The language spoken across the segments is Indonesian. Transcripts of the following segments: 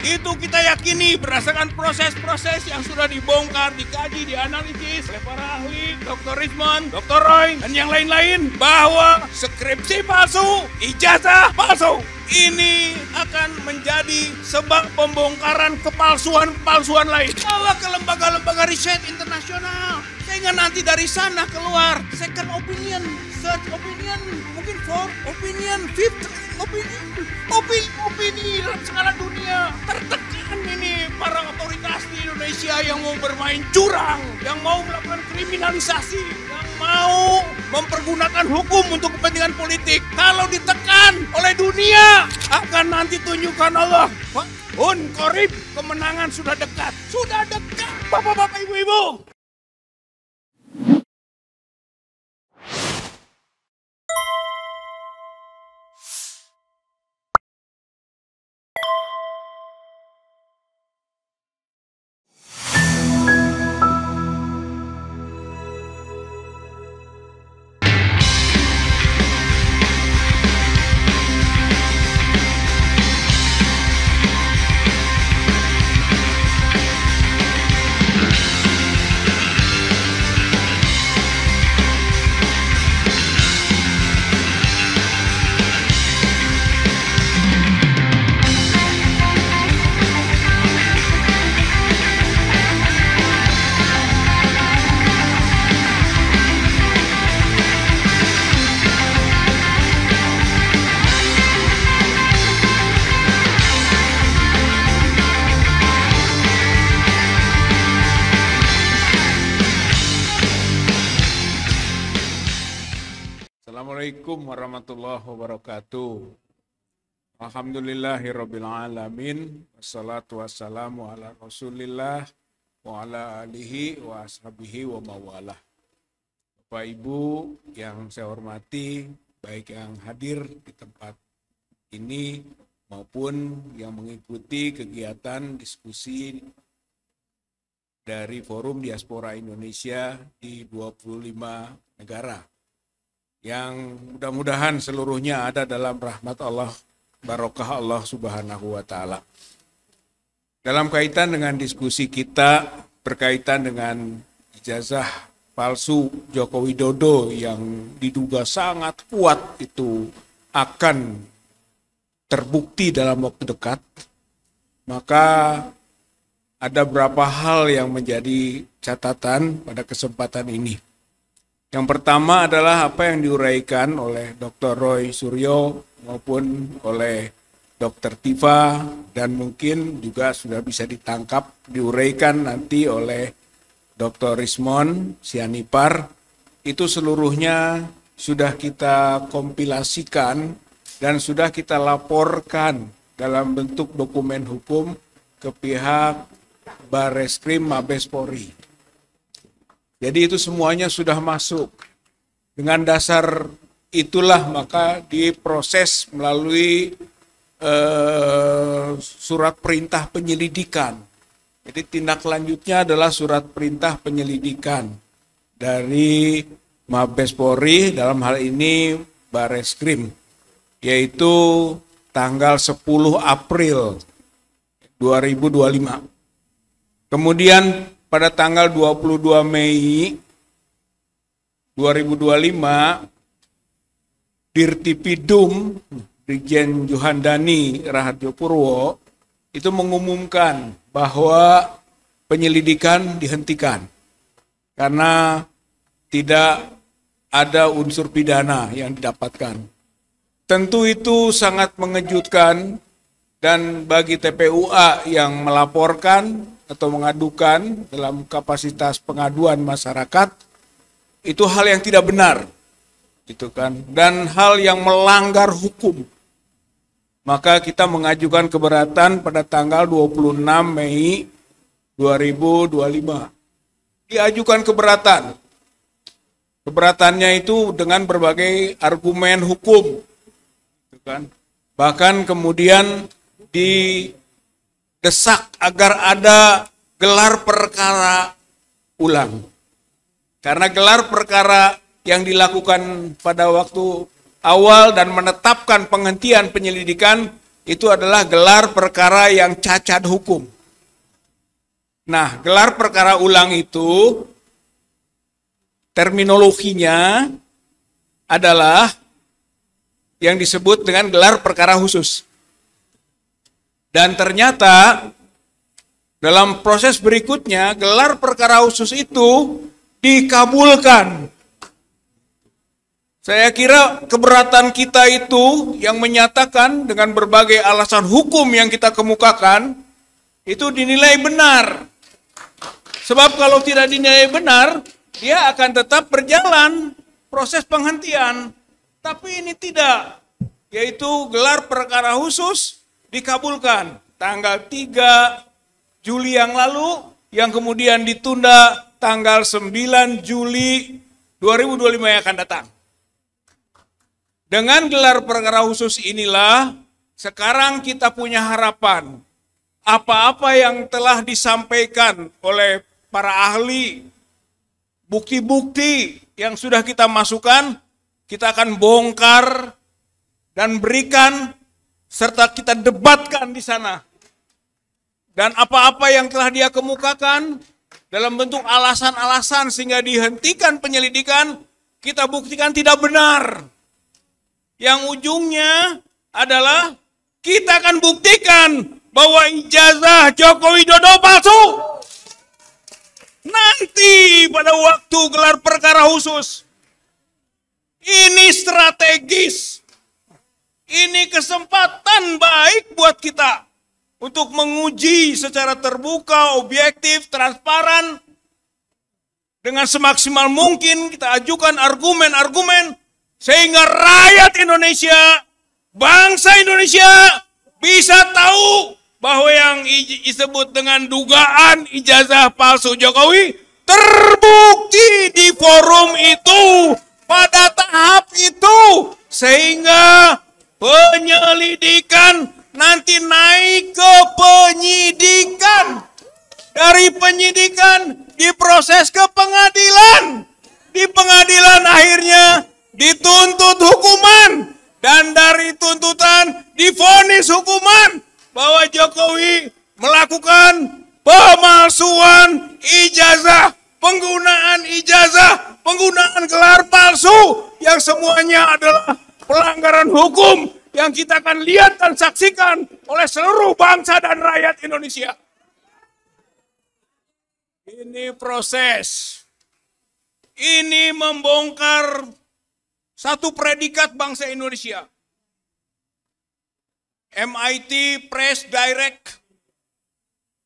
Itu kita yakini berdasarkan proses-proses yang sudah dibongkar, dikaji, dianalisis oleh para ahli, Dr. Rismon, Dr. Roy, dan yang lain-lain, bahwa skripsi palsu, ijazah palsu, ini akan menjadi sebab pembongkaran kepalsuan-kepalsuan lain. Bawa ke lembaga-lembaga riset internasional, sehingga nanti dari sana keluar second opinion, third opinion, mungkin fourth opinion, fifth opini dalam skala dunia. Tertekan ini para otoritas di Indonesia yang mau bermain curang, yang mau melakukan kriminalisasi, yang mau mempergunakan hukum untuk kepentingan politik. Kalau ditekan oleh dunia, akan nanti tunjukkan Allah. Qorib, kemenangan sudah dekat. Sudah dekat, bapak-bapak, ibu-ibu. Assalamualaikum warahmatullahi wabarakatuh. Alhamdulillahirabbil alamin. Wassalatu wassalamu ala Rasulillah wa ala alihi wa ashabihi wa mawalah. Bapak Ibu yang saya hormati, baik yang hadir di tempat ini maupun yang mengikuti kegiatan diskusi dari Forum Diaspora Indonesia di 25 negara. Yang mudah-mudahan seluruhnya ada dalam rahmat Allah, barokah Allah Subhanahu wa Ta'ala. Dalam kaitan dengan diskusi kita berkaitan dengan ijazah palsu Joko Widodo yang diduga sangat kuat itu akan terbukti dalam waktu dekat, maka ada beberapa hal yang menjadi catatan pada kesempatan ini. Yang pertama adalah apa yang diuraikan oleh Dr. Roy Suryo maupun oleh Dr. Tifa, dan mungkin juga sudah bisa ditangkap, diuraikan nanti oleh Dr. Rismon Sianipar. Itu seluruhnya sudah kita kompilasikan dan sudah kita laporkan dalam bentuk dokumen hukum ke pihak Barreskrim Mabes Polri. Jadi itu semuanya sudah masuk. Dengan dasar itulah maka diproses melalui surat perintah penyelidikan. Jadi tindak lanjutnya adalah surat perintah penyelidikan dari Mabes Polri, dalam hal ini Barreskrim, yaitu tanggal 10 April 2025. Kemudian pada tanggal 22 Mei 2025, Dirtipidum Brigjen Juhandani Rahadjo Purwo itu mengumumkan bahwa penyelidikan dihentikan karena tidak ada unsur pidana yang didapatkan. Tentu itu sangat mengejutkan, dan bagi TPUA yang melaporkan atau mengadukan dalam kapasitas pengaduan masyarakat, itu hal yang tidak benar, gitu kan, dan hal yang melanggar hukum. Maka kita mengajukan keberatan pada tanggal 26 Mei 2025. Diajukan keberatan. Keberatannya itu dengan berbagai argumen hukum, gitu kan. Bahkan kemudian didesak agar ada gelar perkara ulang. Karena gelar perkara yang dilakukan pada waktu awal dan menetapkan penghentian penyelidikan itu adalah gelar perkara yang cacat hukum. Nah, gelar perkara ulang itu terminologinya adalah yang disebut dengan gelar perkara khusus. Dan ternyata dalam proses berikutnya gelar perkara khusus itu dikabulkan. Saya kira keberatan kita itu yang menyatakan dengan berbagai alasan hukum yang kita kemukakan itu dinilai benar. Sebab kalau tidak dinilai benar, dia akan tetap berjalan proses penghentian. Tapi ini tidak, yaitu gelar perkara khusus dikabulkan tanggal 3 Juli yang lalu, yang kemudian ditunda tanggal 9 Juli 2025 yang akan datang. Dengan gelar perkara khusus inilah sekarang kita punya harapan. Apa-apa yang telah disampaikan oleh para ahli, bukti-bukti yang sudah kita masukkan, kita akan bongkar dan berikan serta kita debatkan di sana. Dan apa-apa yang telah dia kemukakan dalam bentuk alasan-alasan sehingga dihentikan penyelidikan, kita buktikan tidak benar. Yang ujungnya adalah kita akan buktikan bahwa ijazah Joko Widodo palsu. Nanti pada waktu gelar perkara khusus. Ini strategis. Ini kesempatan baik buat kita untuk menguji secara terbuka, objektif, transparan. Dengan semaksimal mungkin kita ajukan argumen-argumen sehingga rakyat Indonesia, bangsa Indonesia bisa tahu bahwa yang disebut dengan dugaan ijazah palsu Jokowi terbukti di forum itu, pada tahap itu, sehingga penyelidikan nanti naik ke penyidikan. Dari penyidikan diproses ke pengadilan. Di pengadilan akhirnya dituntut hukuman, dan dari tuntutan divonis hukuman bahwa Jokowi melakukan pemalsuan ijazah, penggunaan gelar palsu yang semuanya adalah pelanggaran hukum yang kita akan lihat dan saksikan oleh seluruh bangsa dan rakyat Indonesia. Ini proses, ini membongkar satu predikat bangsa Indonesia. MIT Press Direct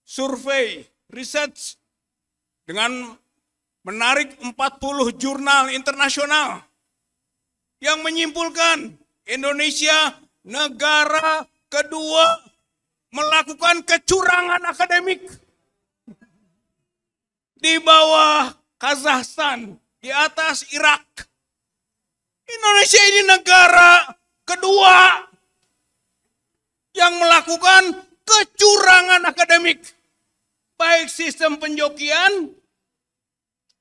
Survey Research dengan menarik 40 jurnal internasional yang menyimpulkan Indonesia negara kedua melakukan kecurangan akademik di bawah Kazakhstan, di atas Irak. Indonesia ini negara kedua yang melakukan kecurangan akademik. Baik sistem penjokian,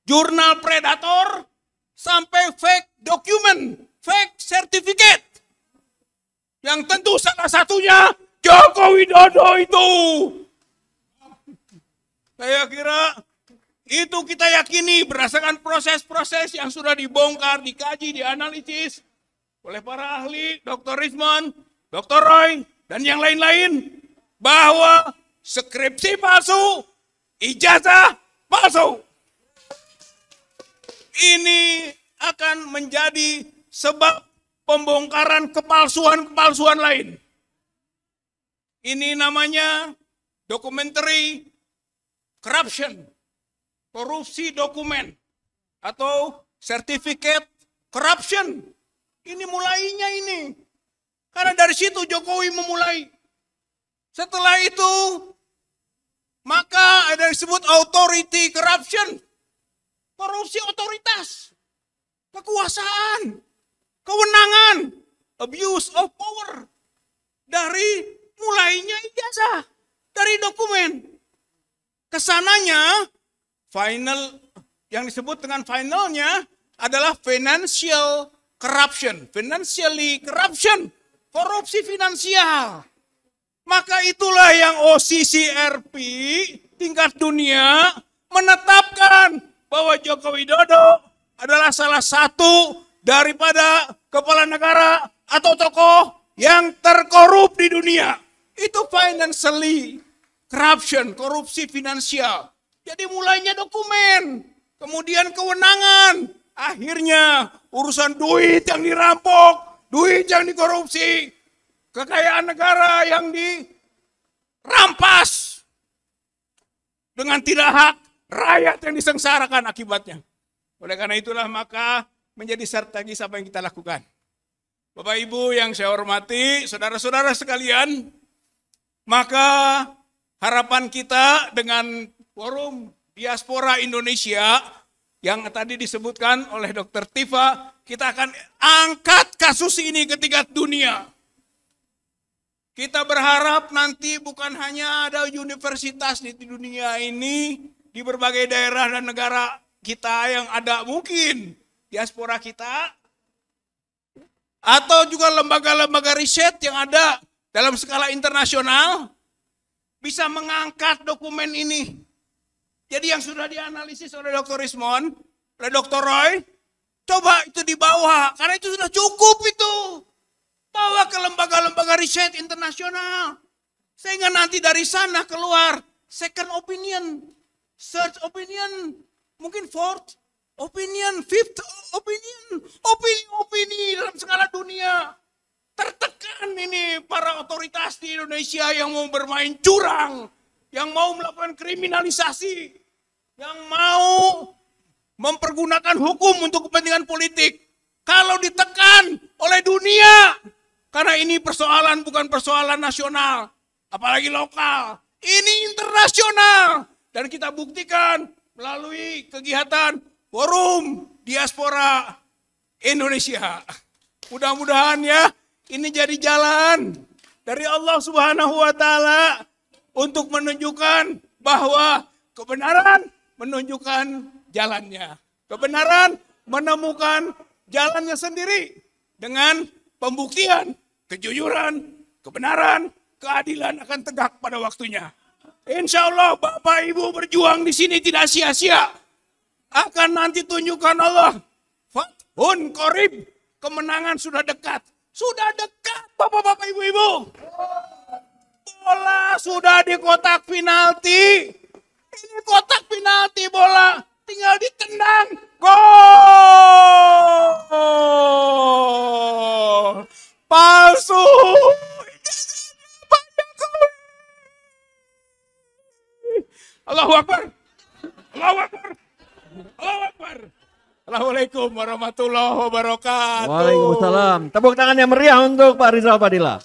jurnal predator, sampai fake document, fake certificate. Yang tentu salah satunya Joko Widodo itu. Saya kira itu kita yakini berdasarkan proses-proses yang sudah dibongkar, dikaji, dianalisis oleh para ahli, Dr. Rizman, Dr. Roy, dan yang lain-lain, bahwa skripsi palsu, ijazah palsu. Ini akan menjadi sebab pembongkaran kepalsuan-kepalsuan lain. Ini namanya documentary corruption. Korupsi dokumen atau certificate corruption. Ini mulainya ini. Karena dari situ Jokowi memulai. Setelah itu maka ada yang disebut authority corruption. Korupsi otoritas, kekuasaan, kewenangan, abuse of power. Dari mulainya ijazah, dari dokumen. Kesananya final, yang disebut dengan finalnya adalah financial corruption. Financially corruption, korupsi finansial. Maka itulah yang OCCRP tingkat dunia menetapkan bahwa Joko Widodo adalah salah satu daripada kepala negara atau tokoh yang terkorup di dunia. Itu financially corruption, korupsi finansial. Jadi mulainya dokumen, kemudian kewenangan, akhirnya urusan duit yang dirampok, duit yang dikorupsi, kekayaan negara yang dirampas dengan tidak hak, rakyat yang disengsarakan akibatnya. Oleh karena itulah maka menjadi strategis apa yang kita lakukan. Bapak Ibu yang saya hormati, saudara-saudara sekalian, maka harapan kita dengan Forum Diaspora Indonesia yang tadi disebutkan oleh Dr. Tifa, kita akan angkat kasus ini ke tingkat dunia. Kita berharap nanti bukan hanya ada universitas di dunia ini, di berbagai daerah dan negara kita yang ada mungkin diaspora kita, atau juga lembaga-lembaga riset yang ada dalam skala internasional, bisa mengangkat dokumen ini. Jadi yang sudah dianalisis oleh Dr. Rismond, oleh Dr. Roy, coba itu dibawa, karena itu sudah cukup itu. Bawa ke lembaga-lembaga riset internasional. Sehingga nanti dari sana keluar second opinion, third opinion, mungkin fourth opinion, fifth opinion, opini dalam skala dunia. Tertekan ini para otoritas di Indonesia yang mau bermain curang, yang mau melakukan kriminalisasi, yang mau mempergunakan hukum untuk kepentingan politik. Kalau ditekan oleh dunia, karena ini persoalan bukan persoalan nasional, apalagi lokal, ini internasional. Dan kita buktikan melalui kegiatan Forum Diaspora Indonesia. Mudah-mudahan ya, ini jadi jalan dari Allah Subhanahu wa Ta'ala untuk menunjukkan bahwa kebenaran menunjukkan jalannya. Kebenaran menemukan jalannya sendiri dengan pembuktian, kejujuran, kebenaran, keadilan akan tegak pada waktunya. Insya Allah Bapak Ibu berjuang di sini tidak sia-sia. Akan nanti tunjukkan Allah. Fathun Qorib, kemenangan sudah dekat. Sudah dekat Bapak-bapak Ibu-ibu. Bola sudah di kotak penalti. Ini kotak penalti bola. Tinggal ditendang. Gol. Palsu. Allahu Akbar. Allahu Akbar. Allahu Akbar. Assalamualaikum warahmatullahi wabarakatuh. Waalaikumsalam. Tepuk tangan yang meriah untuk Pak Rizal Padilla.